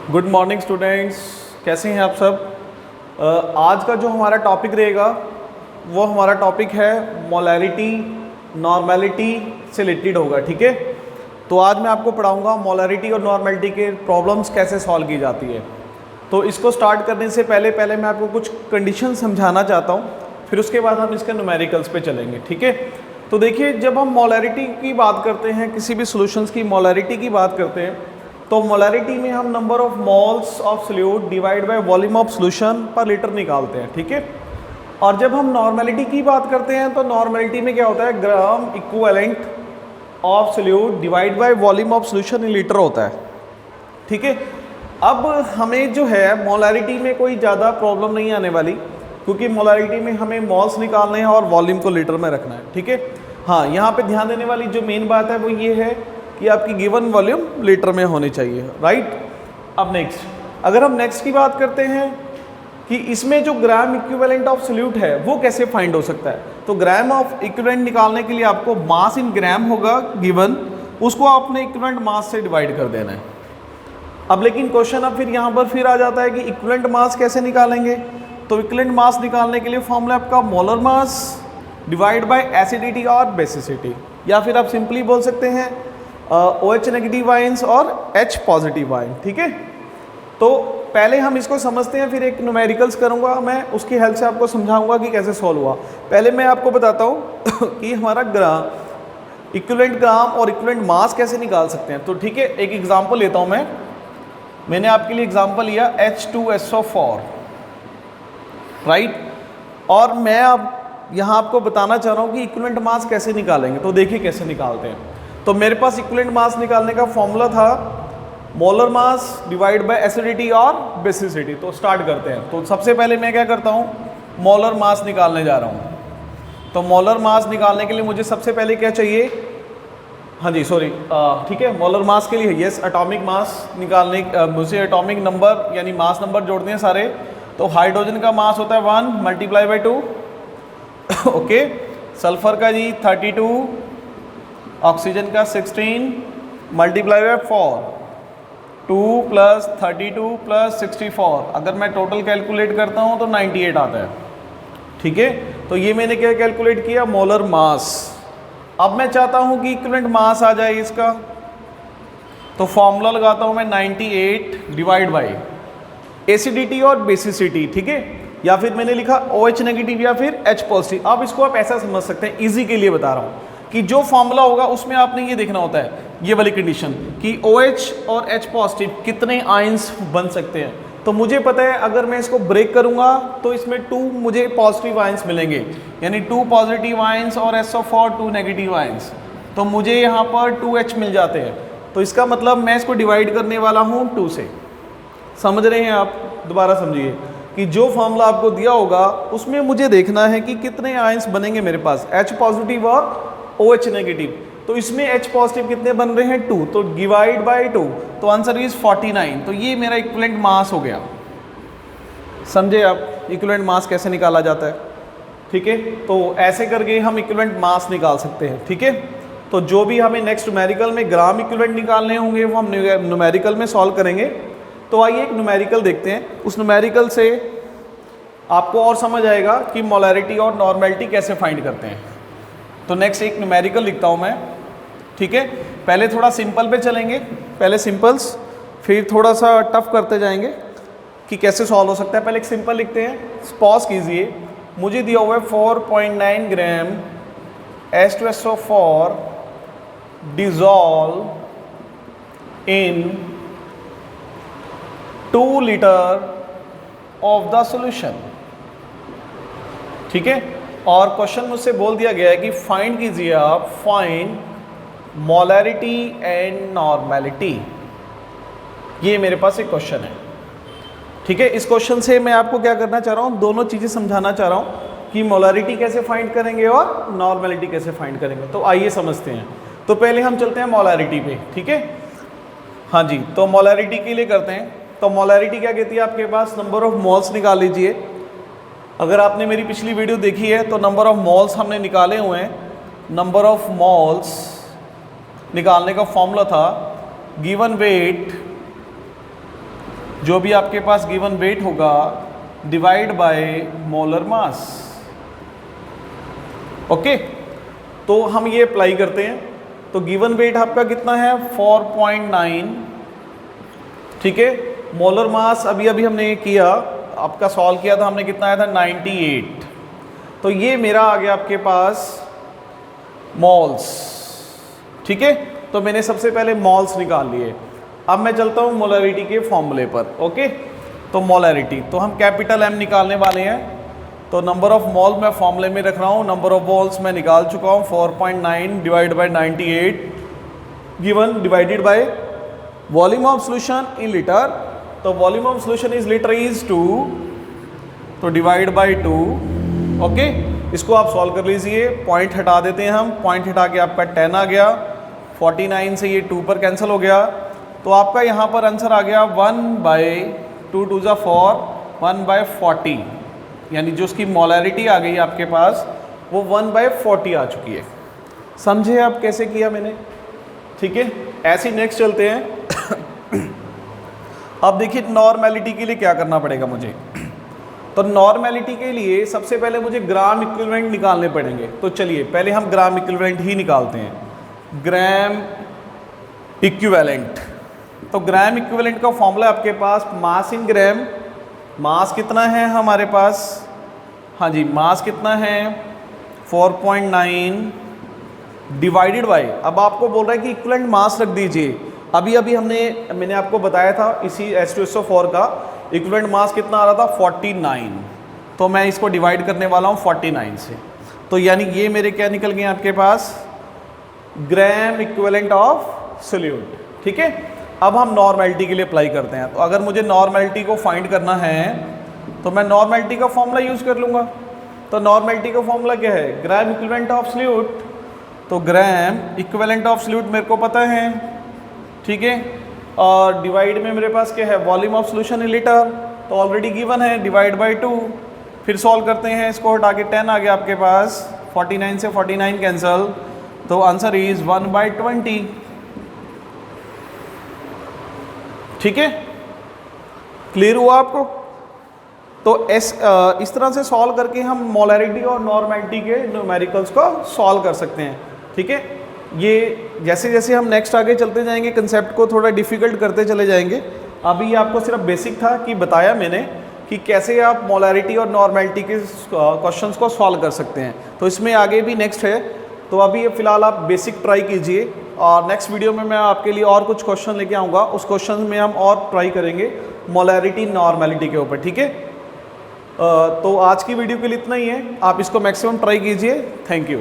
Good morning students, कैसे हैं आप सब। आज का जो हमारा टॉपिक रहेगा वो हमारा टॉपिक है मोलैरिटी नॉर्मेलिटी से रिलेटेड होगा। ठीक है, तो आज मैं आपको पढ़ाऊंगा मोलैरिटी और नॉर्मेलिटी के प्रॉब्लम्स कैसे सॉल्व की जाती है। तो इसको स्टार्ट करने से पहले मैं आपको कुछ कंडीशन समझाना चाहता हूँ, फिर उसके बाद हम इसके न्यूमेरिकल्स पे चलेंगे। ठीक है, तो देखिए, जब हम मोलैरिटी की बात करते हैं, किसी भी सॉल्यूशंस की मोलैरिटी की बात करते हैं, तो मोलैरिटी में हम number of moles of solute divide by volume of solution पर लीटर निकालते हैं। ठीक है, और जब हम नॉर्मेलिटी की बात करते हैं तो नॉर्मेलिटी में क्या होता है, gram equivalent of solute divide by volume of solution in litre होता है। ठीक है, अब हमें जो है मोलैरिटी में कोई ज़्यादा प्रॉब्लम नहीं आने वाली, क्योंकि मोलैरिटी में हमें मॉल्स निकालने हैं और वॉल्यूम को लीटर में रखना है। ठीक है, हाँ, यहाँ पे ध्यान देने वाली जो मेन बात है वो ये है कि आपकी गिवन वॉल्यूम लीटर में होनी चाहिए, राइट। अब नेक्स्ट, अगर हम नेक्स्ट की बात करते हैं कि इसमें जो ग्राम इक्विवेलेंट ऑफ सॉल्यूट है वो कैसे फाइंड हो सकता है, तो ग्राम ऑफ इक्विवेलेंट निकालने के लिए आपको मास इन ग्राम होगा गिवन, उसको आपने इक्विवेलेंट मास से डिवाइड कर देना है। अब लेकिन क्वेश्चन अब फिर यहाँ पर फिर आ जाता है कि इक्विवेलेंट मास कैसे निकालेंगे, तो इक्विवेलेंट मास निकालने के लिए फॉर्मूला आपका molar mass divide by acidity और बेसिसिटी, या फिर आप सिंपली बोल सकते हैं OH नेगेटिव आयंस और H पॉजिटिव आयन। ठीक है, तो पहले हम इसको समझते हैं, फिर एक न्यूमेरिकल्स करूंगा मैं, उसकी हेल्प से आपको समझाऊंगा कि कैसे सॉल्व हुआ। पहले मैं आपको बताता हूँ कि हमारा ग्राम इक्विवेलेंट ग्राम और इक्विवेलेंट मास कैसे निकाल सकते हैं। तो ठीक है, एक एग्जांपल लेता हूँ मैंने आपके लिए एग्जांपल लिया H2SO4, राइट। और मैं अब यहाँ आपको बताना चाह रहा हूँ कि इक्विवेलेंट मास कैसे निकालेंगे। तो देखिए कैसे निकालते हैं। तो मेरे पास इक्विवेलेंट मास निकालने का फॉर्मूला था molar mass divide by acidity और बेसिसिटी। तो स्टार्ट करते हैं। तो सबसे पहले मैं क्या करता हूँ, मोलर मास निकालने जा रहा हूँ। तो मोलर मास निकालने के लिए मुझे सबसे पहले क्या चाहिए, हाँ जी सॉरी, ठीक है, मोलर मास के लिए यस एटॉमिक मास निकालने, मुझे एटॉमिक नंबर यानी मास नंबर जोड़ने हैं सारे। तो हाइड्रोजन का मास होता है 1 मल्टीप्लाई बाई 2, ओके। सल्फर का जी 32, ऑक्सीजन का 16 मल्टीप्लाई बाय 4, 2 प्लस 32 प्लस 64, अगर मैं टोटल कैलकुलेट करता हूँ तो 98 आता है। ठीक है, तो ये मैंने क्या कैलकुलेट किया, मोलर मास। अब मैं चाहता हूँ कि इक्विवेलेंट मास आ जाए इसका, तो फॉर्मूला लगाता हूँ मैं 98 डिवाइड बाई एसिडिटी और बेसिसिटी। ठीक है, या फिर मैंने लिखा OH नेगेटिव या फिर H पॉजिटिव। अब इसको आप ऐसा समझ सकते हैं, इजी के लिए बता रहा हूँ कि जो फॉर्मूला होगा उसमें आपने ये देखना होता है, ये वाली कंडीशन कि OH और H पॉजिटिव कितने आयंस बन सकते हैं। तो मुझे पता है अगर मैं इसको ब्रेक करूंगा तो इसमें 2 मुझे पॉजिटिव आयंस मिलेंगे, यानी 2 पॉजिटिव आयंस और SO4 2 नेगेटिव आयंस। तो मुझे यहाँ पर 2H मिल जाते हैं। तो इसका मतलब मैं इसको डिवाइड करने वाला हूँ 2 से। समझ रहे हैं आप, दोबारा समझिए कि जो फॉर्मूला आपको दिया होगा उसमें मुझे देखना है कि कितने आयंस बनेंगे मेरे पास, H पॉजिटिव और OH नेगेटिव। तो इसमें H पॉजिटिव कितने बन रहे हैं 2, तो डिवाइड बाय 2, तो आंसर इज 49। तो ये मेरा इक्विवेलेंट मास हो गया। समझे आप इक्विवेलेंट मास कैसे निकाला जाता है। ठीक है, तो ऐसे करके हम इक्विवेलेंट मास निकाल सकते हैं। ठीक है, तो जो भी हमें नेक्स्ट न्यूमेरिकल में ग्राम इक्विवेलेंट निकालने होंगे वो हम न्यूमेरिकल में सॉल्व करेंगे। तो आइए एक न्यूमेरिकल देखते हैं, उस न्यूमेरिकल से आपको और समझ आएगा कि मोलैरिटी और नॉर्मेलिटी कैसे फाइंड करते हैं। तो नेक्स्ट एक न्यूमेरिकल लिखता हूँ मैं। ठीक है, पहले थोड़ा सिंपल पे चलेंगे, पहले सिंपल्स, फिर थोड़ा सा टफ करते जाएंगे कि कैसे सॉल्व हो सकता है। पहले एक सिंपल लिखते हैं, पॉज कीजिए। मुझे दिया हुआ है 4.9 ग्राम H2SO4 dissolve in 2 litre of the solution. ठीक है, और क्वेश्चन मुझसे बोल दिया गया है कि फाइंड कीजिए आप, फाइंड मोलैरिटी एंड नॉर्मेलिटी। ये मेरे पास एक क्वेश्चन है। ठीक है, इस क्वेश्चन से मैं आपको क्या करना चाह रहा हूँ, दोनों चीज़ें समझाना चाह रहा हूँ कि मोलैरिटी कैसे फाइंड करेंगे और नॉर्मेलिटी कैसे फाइंड करेंगे। तो आइए समझते हैं। तो पहले हम चलते हैं मोलैरिटी पे। ठीक है, हाँ जी, तो मोलैरिटी के लिए करते हैं। तो मोलैरिटी क्या कहती है, आपके पास नंबर ऑफ मोल्स निकाल लीजिए। अगर आपने मेरी पिछली वीडियो देखी है तो नंबर ऑफ मोल्स हमने निकाले हुए हैं। नंबर ऑफ मोल्स निकालने का फॉर्मूला था गिवन वेट जो भी आपके पास गिवन वेट होगा divide by molar mass. Okay, तो हम ये अप्लाई करते हैं। तो गिवन वेट आपका कितना है 4.9, ठीक है। मोलर मास अभी अभी हमने ये किया, आपका सॉल्व किया था हमने, कितना आया था 98। तो ये मेरा आ गया आपके पास मोल्स, ठीक है। तो मैंने सबसे पहले मोल्स निकाल लिए। अब मैं चलता हूँ मोलरिटी के फॉर्मूले पर। ओके, तो मोलरिटी, तो हम कैपिटल M निकालने वाले हैं। तो नंबर ऑफ मोल मैं फॉर्मूले में रख रहा हूँ, नंबर ऑफ मोल्स मैं निकाल चुका हूँ 4.9 divide by 98 given divided by volume of solution in litre. तो volume of solution is litre is 2, तो डिवाइड बाय 2। ओके, इसको आप सॉल्व कर लीजिए। पॉइंट हटा देते हैं हम, पॉइंट हटा के आपका 10 आ गया, 49 से ये 2 पर कैंसिल हो गया। तो आपका यहाँ पर आंसर आ गया 1/2 2 ज़ा 4 1/40, यानी जो उसकी मोलैरिटी आ गई आपके पास वो 1/40 आ चुकी है। समझे आप कैसे किया मैंने, ठीक है। ऐसे ही नेक्स्ट चलते हैं। अब देखिए नॉर्मेलिटी के लिए क्या करना पड़ेगा मुझे। तो नॉर्मेलिटी के लिए सबसे पहले मुझे ग्राम इक्विवेलेंट निकालने पड़ेंगे। तो चलिए पहले हम ग्राम इक्विवेलेंट ही निकालते हैं। ग्राम इक्विवेलेंट, तो ग्राम इक्विवेलेंट का फॉर्मूला आपके पास मास इन ग्राम। मास कितना है हमारे पास, हाँ जी, मास कितना है 4.9 डिवाइडेड बाय, अब आपको बोल रहा है कि इक्विवेलेंट मास रख दीजिए। अभी अभी मैंने आपको बताया था इसी H2SO4 का इक्विवेलेंट मास कितना आ रहा था 49, तो मैं इसको डिवाइड करने वाला हूँ 49 से। तो यानी ये मेरे क्या निकल गए आपके पास ग्राम इक्विवेलेंट ऑफ सॉल्यूट, ठीक है। अब हम नॉर्मेलिटी के लिए अप्लाई करते हैं। तो अगर मुझे नॉर्मेलिटी को फाइंड करना है तो मैं नॉर्मेलिटी का फॉर्मूला यूज़ कर लूँगा। तो नॉर्मेलिटी का फॉर्मूला क्या है, ग्राम इक्विवेलेंट ऑफ सॉल्यूट। तो ग्राम इक्विवेलेंट ऑफ सॉल्यूट मेरे को पता है, ठीक है। और डिवाइड में मेरे पास क्या है volume of solution in litre, तो ऑलरेडी गिवन है, डिवाइड बाय 2। फिर सॉल्व करते हैं, इसको हटा के 10 आ गया आपके पास, 49 से 49 कैंसिल, तो आंसर इज 1/20, ठीक है। क्लियर हुआ आपको। तो इस तरह से सॉल्व करके हम मोलैरिटी और नॉर्मेलिटी के न्यूमेरिकल्स को सॉल्व कर सकते हैं, ठीक है। ये जैसे जैसे हम नेक्स्ट आगे चलते जाएंगे कंसेप्ट को थोड़ा डिफ़िकल्ट करते चले जाएंगे। अभी आपको सिर्फ बेसिक था कि बताया मैंने कि कैसे आप मोलैरिटी और नॉर्मेलिटी के क्वेश्चंस को सॉल्व कर सकते हैं। तो इसमें आगे भी नेक्स्ट है, तो अभी फ़िलहाल आप बेसिक ट्राई कीजिए और नेक्स्ट वीडियो में मैं आपके लिए और कुछ क्वेश्चन लेके आऊँगा। उस क्वेश्चन में हम और ट्राई करेंगे मोलैरिटी नॉर्मेलिटी के ऊपर, ठीक है। तो आज की वीडियो के लिए इतना ही है, आप इसको मैक्सिमम ट्राई कीजिए। Thank you.